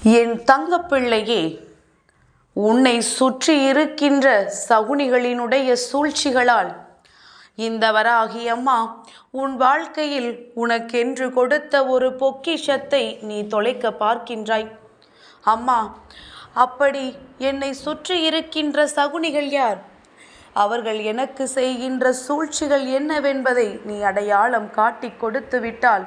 என் தங்கப்பிள்ளையே, உன்னை சுற்றி இருக்கின்ற சகுனிகளினுடைய சூழ்ச்சிகளால் இந்த வராகி அம்மா உன் வாழ்க்கையில் உனக்கென்று கொடுத்த ஒரு பொக்கிஷத்தை நீ தொலைக்க பார்க்கின்றாய். அம்மா, அப்படி என்னை சுற்றி இருக்கின்ற சகுனிகள் யார்? அவர்கள் எனக்கு செய்கின்ற சூழ்ச்சிகள் என்னவென்பதை நீ அடையாளம் காட்டி கொடுத்து விட்டால்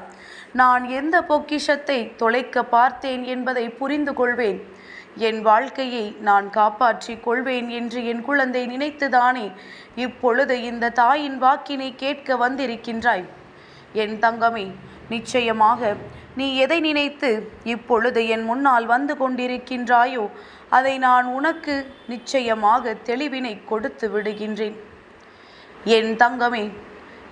நான் எந்த பொக்கிஷத்தை தொலைக்க பார்த்தேன் என்பதை புரிந்து கொள்வேன். என் வாழ்க்கையை நான் காப்பாற்றிக் கொள்வேன் என்று என் குழந்தை நினைத்துதானே இப்பொழுது இந்த தாயின் வாக்கினை கேட்க வந்திருக்கின்றாய். என் தங்கமே, நிச்சயமாக நீ எதை நினைத்து இப்பொழுது என் முன்னால் வந்து கொண்டிருக்கின்றாயோ அதை நான் உனக்கு நிச்சயமாக தெளிவினை கொடுத்து விடுகின்றேன். என் தங்கமே,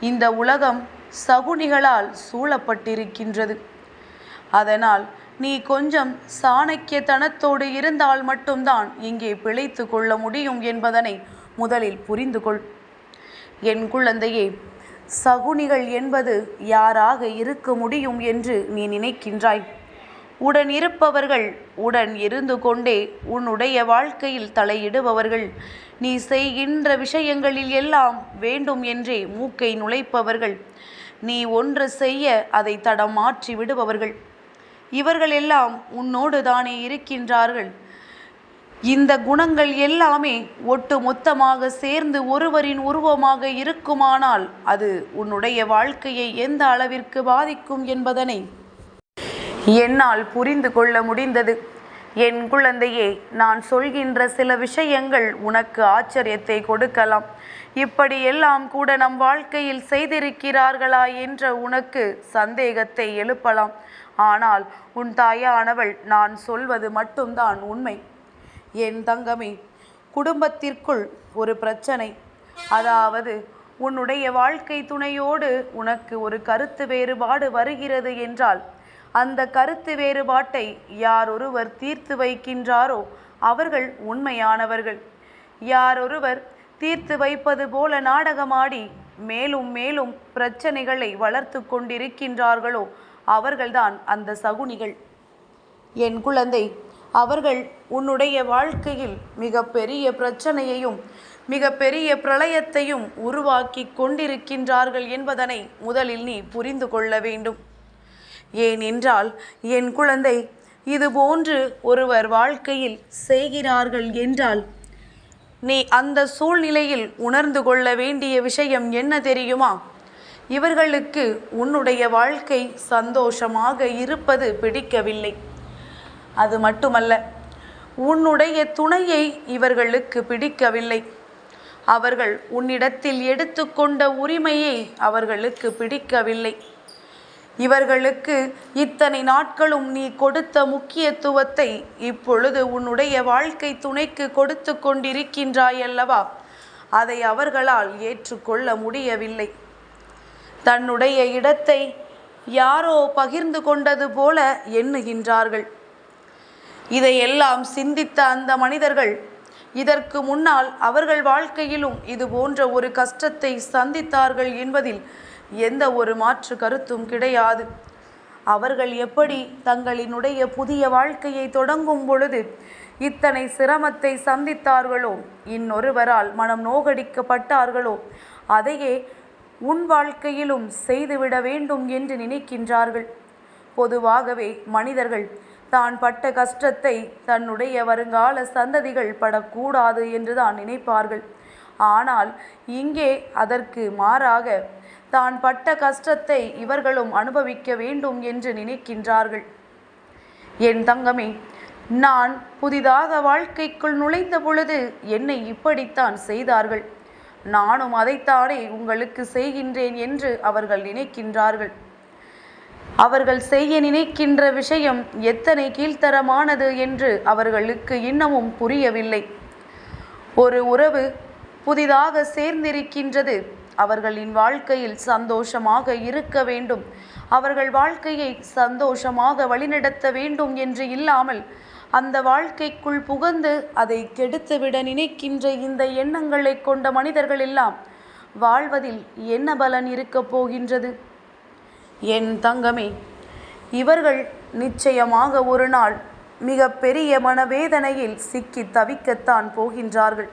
இந்த உலகம் சகுனிகளால் சூழப்பட்டிருக்கின்றது. அதனால் நீ கொஞ்சம் சாணக்கியத்தனத்தோடு இருந்தால் மட்டும்தான் இங்கே பிழைத்து கொள்ள முடியும் என்பதனை முதலில் புரிந்து கொள். என் குழந்தையே, சகுனிகள் என்பது யாராக இருக்க முடியும் என்று நீ நினைக்கின்றாய்? உடன் இருப்பவர்கள், உடன் இருந்து கொண்டே உன்னுடைய வாழ்க்கையில் தலையிடுபவர்கள், நீ செய்கின்ற விஷயங்களில் எல்லாம் வேண்டும் என்றே மூக்கை நுழைப்பவர்கள், நீ ஒன்று செய்ய அதை தடம் மாற்றி விடுபவர்கள், இவர்கள் எல்லாம் உன்னோடு தானே இருக்கின்றார்கள். இந்த குணங்கள் எல்லாமே ஒட்டு மொத்தமாக சேர்ந்து ஒருவரின் உருவமாக இருக்குமானால் அது உன்னுடைய வாழ்க்கையை எந்த அளவிற்கு பாதிக்கும் என்பதனை என்னால் புரிந்து கொள்ள முடிந்தது. என் குழந்தையே, நான் சொல்கின்ற சில விஷயங்கள் உனக்கு ஆச்சரியத்தை கொடுக்கலாம். இப்படி எல்லாம் கூட நம் வாழ்க்கையில் செய்திருக்கிறார்களா என்ற உனக்கு சந்தேகத்தை எழுப்பலாம். ஆனால் உன் தாயானவள் நான் சொல்வது மட்டும்தான் உண்மை. என் தங்கமே, குடும்பத்திற்குள் ஒரு பிரச்சனை, அதாவது உன்னுடைய வாழ்க்கை துணையோடு உனக்கு ஒரு கருத்து வேறுபாடு வருகிறது என்றால் அந்த கருத்து வேறுபாட்டை யாரொருவர் தீர்த்து வைக்கின்றாரோ அவர்கள் உண்மையானவர்கள். யாரொருவர் தீர்த்து வைப்பது போல நாடகமாடி மேலும் மேலும் பிரச்சனைகளை வளர்த்து கொண்டிருக்கின்றார்களோ அவர்கள்தான் அந்த சகுனிகள். என் குழந்தை, அவர்கள் உன்னுடைய வாழ்க்கையில் மிக பெரிய பிரச்சனையையும் மிக பெரிய பிரளயத்தையும் உருவாக்கி கொண்டிருக்கின்றார்கள் என்பதனை முதலில் நீ புரிந்து கொள்ள வேண்டும். ஏனென்றால் என் குழந்தை, இது போன்று ஒருவர் வாழ்க்கையில் செய்கிறார்கள் என்றால் நீ அந்த சூழ்நிலையில் உணர்ந்து கொள்ள வேண்டிய விஷயம் என்ன தெரியுமா? இவர்களுக்கு உன்னுடைய வாழ்க்கை சந்தோஷமாக இருப்பது பிடிக்கவில்லை. அது மட்டுமல்ல, உன்னுடைய துணையை இவர்களுக்கு பிடிக்கவில்லை. அவர்கள் உன்னிடத்தில் எடுத்துக்கொண்ட உரிமையை அவர்களுக்கு பிடிக்கவில்லை. இவர்களுக்கு இத்தனை நாட்களும் நீ கொடுத்த முக்கியத்துவத்தை இப்பொழுது உன்னுடைய வாழ்க்கை துணைக்கு கொடுத்து கொண்டிருக்கின்றாய் அல்லவா? அதை அவர்களால் ஏற்றுக்கொள்ள முடியவில்லை. தன்னுடைய இடத்தை யாரோ பகிர்ந்து கொண்டது போல எண்ணுகின்றார்கள். இதையெல்லாம் சிந்தித்த அந்த மனிதர்கள் இதற்கு முன்னால் அவர்கள் வாழ்க்கையிலும் இது போன்ற ஒரு கஷ்டத்தை சந்தித்தார்கள் என்பதில் எந்த ஒரு மாற்று கருத்தும் கிடையாது. அவர்கள் எப்படி தங்களினுடைய புதிய வாழ்க்கையை தொடங்கும் பொழுது இத்தனை சிரமத்தை சந்தித்தார்களோ, இன்னொருவரால் மனம் நோகடிக்கப்பட்டார்களோ, அதையே உன் வாழ்க்கையிலும் செய்துவிட வேண்டும் என்று நினைக்கின்றார்கள். பொதுவாகவே மனிதர்கள் தான் பட்ட கஷ்டத்தை தன்னுடைய வருங்கால சந்ததிகள் படக்கூடாது என்று தான் நினைப்பார்கள். ஆனால் இங்கே அதற்கு மாறாக தான் பட்ட கஷ்டத்தை இவர்களும் அனுபவிக்க வேண்டும் என்று நினைக்கின்றார்கள். என் தங்கமே, நான் புதிதாக வாழ்க்கைக்குள் நுழைந்த பொழுது என்னை இப்படித்தான் செய்தார்கள், நானும் அதைத்தானே உங்களுக்கு செய்கின்றேன் என்று அவர்கள் நினைக்கின்றார்கள். அவர்கள் செய்ய நினைக்கின்ற விஷயம் எத்தனை கீழ்த்தரமானது என்று அவர்களுக்கு இன்னமும் புரியவில்லை. ஒரு உறவு புதிதாக சேர்ந்திருக்கின்றது. அவர்களின் வாழ்க்கையில் சந்தோஷமாக இருக்க வேண்டும், அவர்கள் வாழ்க்கையை சந்தோஷமாக வழிநடத்த வேண்டும் என்று இல்லாமல் அந்த வாழ்க்கைக்குள் புகுந்து அதை கெடுத்துவிட நினைக்கின்ற இந்த எண்ணங்களை கொண்ட மனிதர்கள் எல்லாம் வாழ்வதில் என்ன பலன் இருக்கப் போகின்றது? என் தங்கமே, இவர்கள் நிச்சயமாக ஒரு நாள் மிக பெரிய மனவேதனையில் சிக்கி தவிக்கத்தான் போகின்றார்கள்.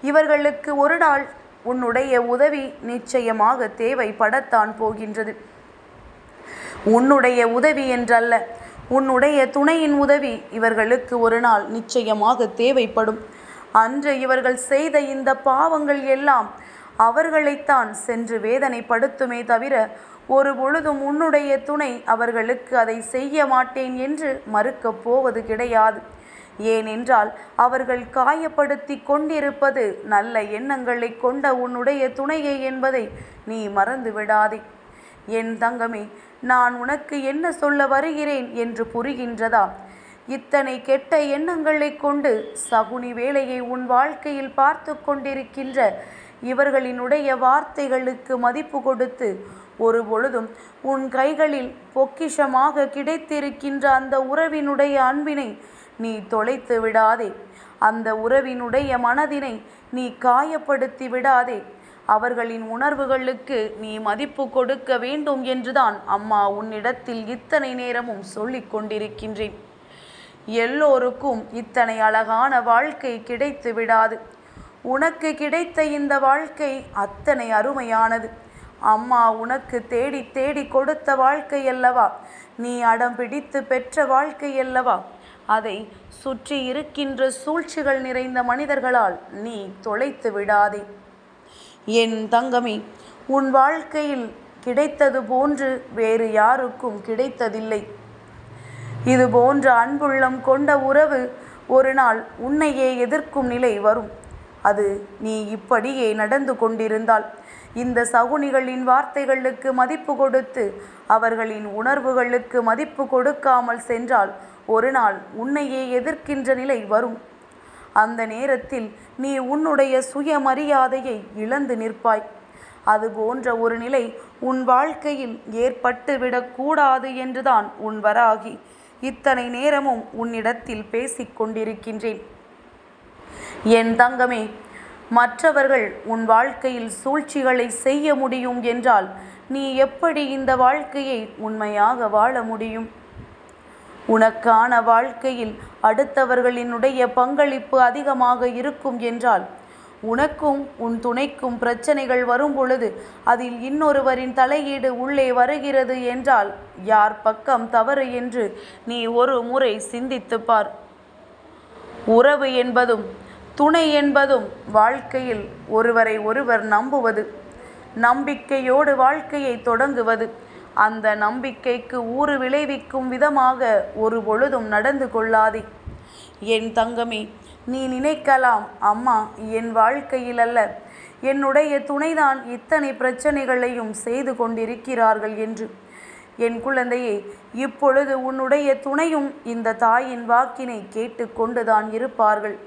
இவர்களுக்கு ஒரு நாள் உன்னுடைய உதவி நிச்சயமாக தேவைப்படத்தான் போகின்றது. உன்னுடைய உதவி என்றல்ல, உன்னுடைய துணையின் உதவி இவர்களுக்கு ஒரு நாள் நிச்சயமாக தேவைப்படும். அன்று இவர்கள் செய்த இந்த பாவங்கள் எல்லாம் அவர்களைத்தான் சென்று வேதனைப்படுத்துமே தவிர ஒரு பொழுதும் உன்னுடைய துணை அவர்களுக்கு அதை செய்ய மாட்டேன் என்று மறுக்கப் போவது கிடையாது. ஏனென்றால் அவர்கள் காயப்படுத்தி கொண்டிருப்பது நல்ல எண்ணங்களை கொண்ட உன்னுடைய துணையை என்பதை நீ மறந்து விடாதே. என் தங்கமே, நான் உனக்கு என்ன சொல்ல வருகிறேன் என்று புரிகின்றதா? இத்தனை கெட்ட எண்ணங்களை கொண்டு சகுனி வேலையை உன் வாழ்க்கையில் பார்த்து கொண்டிருக்கின்ற இவர்களினுடைய வார்த்தைகளுக்கு மதிப்பு கொடுத்து ஒரு பொழுதும் உன் கைகளில் பொக்கிஷமாக கிடைத்திருக்கின்ற அந்த உறவினுடைய அன்பினை நீ தொலைத்து விடாதே. அந்த உறவினுடைய மனதினை நீ காயப்படுத்தி விடாதே. அவர்களின் உணர்வுகளுக்கு நீ மதிப்பு கொடுக்க வேண்டும் என்றுதான் அம்மா உன்னிடத்தில் இத்தனை நேரமும் சொல்லிக் கொண்டிருக்கின்றேன். எல்லோருக்கும் இத்தனை அழகான வாழ்க்கை கிடைத்து விடாது. உனக்கு கிடைத்த இந்த வாழ்க்கை அத்தனை அருமையானது. அம்மா உனக்கு தேடி தேடி கொடுத்த வாழ்க்கை அல்லவா, நீ அடம் பிடித்து பெற்ற வாழ்க்கை அல்லவா. அதை சுற்றி இருக்கின்ற சூழ்ச்சிகள் நிறைந்த மனிதர்களால் நீ தொலைத்து விடாதே. என் தங்கமே, உன் வாழ்க்கையில் கிடைத்தது போன்று வேறு யாருக்கும் கிடைத்ததில்லை. இது போன்ற அன்புள்ளம் கொண்ட உறவு ஒரு நாள் உன்னையே எதிர்க்கும் நிலை வரும். அது நீ இப்படியே நடந்து கொண்டிருந்தால், இந்த சகுனிகளின் வார்த்தைகளுக்கு மதிப்பு கொடுத்து அவர்களின் உணர்வுகளுக்கு மதிப்பு கொடுக்காமல் சென்றால் ஒரு நாள் உன்னையே எதிர்க்கின்ற நிலை வரும். அந்த நேரத்தில் நீ உன்னுடைய சுயமரியாதையை இழந்து நிற்பாய். அது போன்ற ஒரு நிலை உன் வாழ்க்கையில் ஏற்பட்டுவிடக்கூடாது என்றுதான் உன் வராகி இத்தனை நேரமும் உன்னிடத்தில் பேசிக்கொண்டிருக்கின்றேன். என் தங்கமே, மற்றவர்கள் உன் வாழ்க்கையில் சூழ்ச்சிகளை செய்ய முடியும் என்றால் நீ எப்படி இந்த வாழ்க்கையை உண்மையாக வாழ முடியும்? உனக்கான வாழ்க்கையில் அடுத்தவர்களினுடைய பங்களிப்பு அதிகமாக இருக்கும் என்றால், உனக்கும் உன் துணைக்கும் பிரச்சனைகள் வரும் பொழுது அதில் இன்னொருவரின் தலையீடு உள்ளே வருகிறது என்றால் யார் பக்கம் தவறு என்று நீ ஒரு முறை சிந்தித்து பார். உறவு என்பதும் துணை என்பதும் வாழ்க்கையில் ஒருவரை ஒருவர் நம்புவது, நம்பிக்கையோடு வாழ்க்கையை தொடங்குவது. அந்த நம்பிக்கைக்கு ஊறு விளைவிக்கும் விதமாக ஒரு பொழுதும் நடந்து கொள்ளாதே. என் தங்கமே, நீ நினைக்கலாம், அம்மா என் வாழ்க்கையில் அல்ல, என்னுடைய துணைதான் இத்தனை பிரச்சனைகளையும் செய்து கொண்டிருக்கிறார்கள் என்று. என் குழந்தையே, இப்பொழுது உன்னுடைய துணையும் இந்த தாயின் வாக்கினை கேட்டு கொண்டுதான் இருப்பார்கள்.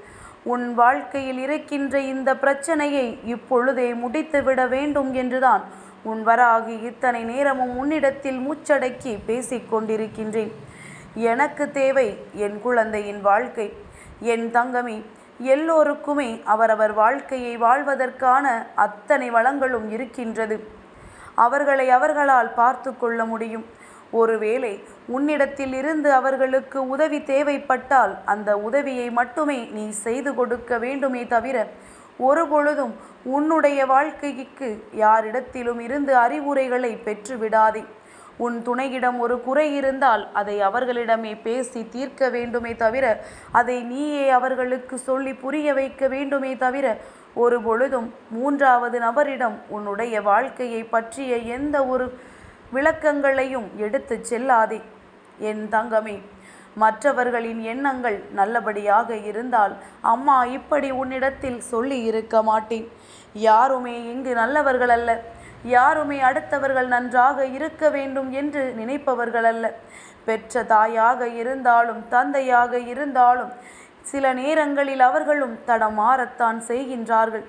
உன் வாழ்க்கையில் இருக்கின்ற இந்த பிரச்சனையை இப்பொழுதே முடித்துவிட வேண்டும் என்றுதான் உன் வராகி இத்தனை நேரமும் உன்னிடத்தில் மூச்சடக்கி பேசிக்கொண்டிருக்கின்றேன். எனக்கு தேவை என் குழந்தையின் வாழ்க்கை. என் தங்கமே, எல்லோருக்குமே அவரவர் வாழ்க்கையை வாழ்வதற்கான அத்தனை வளங்களும் இருக்கின்றது. அவர்களை அவர்களால் பார்த்து கொள்ள முடியும். ஒருவேளை உன்னிடத்தில் இருந்து அவர்களுக்கு உதவி தேவைப்பட்டால் அந்த உதவியை மட்டுமே நீ செய்து கொடுக்க வேண்டுமே தவிர ஒரு பொழுதும் உன்னுடைய வாழ்க்கைக்கு யாரிடத்திலும் இருந்து அறிவுரைகளை பெற்று விடாதே. உன் துணையிடம் ஒரு குறை இருந்தால் அதை அவர்களிடமே பேசி தீர்க்க வேண்டுமே தவிர அதை நீயே அவர்களுக்கு சொல்லி புரிய வைக்க வேண்டுமே தவிர ஒரு பொழுதும் மூன்றாவது நபரிடம் உன்னுடைய வாழ்க்கையை பற்றிய எந்த ஒரு விளக்கங்களையும் எடுத்து செல்லாதே. என் தங்கமே, மற்றவர்களின் எண்ணங்கள் நல்லபடியாக இருந்தால் அம்மா இப்படி உன்னிடத்தில் சொல்லி இருக்க மாட்டேன். யாருமே இங்கு நல்லவர்கள் அல்ல. யாருமே அடுத்தவர்கள் நன்றாக இருக்க வேண்டும் என்று நினைப்பவர்கள் அல்ல. பெற்ற தாயாக இருந்தாலும் தந்தையாக இருந்தாலும் சில நேரங்களில் அவர்களும் தடமாறத்தான் செய்கின்றார்கள்.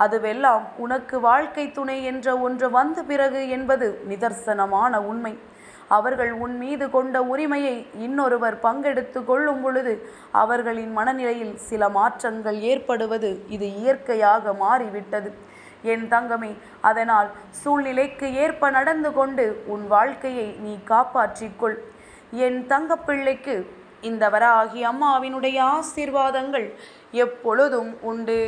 அதுவெல்லாம் உனக்கு வாழ்க்கை துணை என்ற ஒன்று வந்த பிறகு என்பது நிதர்சனமான உண்மை. அவர்கள் உன் மீது கொண்ட உரிமையை இன்னொருவர் பங்கெடுத்து கொள்ளும் பொழுது அவர்களின் மனநிலையில் சில மாற்றங்கள் ஏற்படுவது இது இயற்கையாக மாறிவிட்டது. என் தங்கமே, அதனால் சூழ்நிலைக்கு ஏற்ப நடந்து கொண்டு உன் வாழ்க்கையை நீ காப்பாற்றிக்கொள். என் தங்கப்பிள்ளைக்கு இந்த வராகி அம்மாவினுடைய ஆசீர்வாதங்கள் எப்பொழுதும் உண்டு.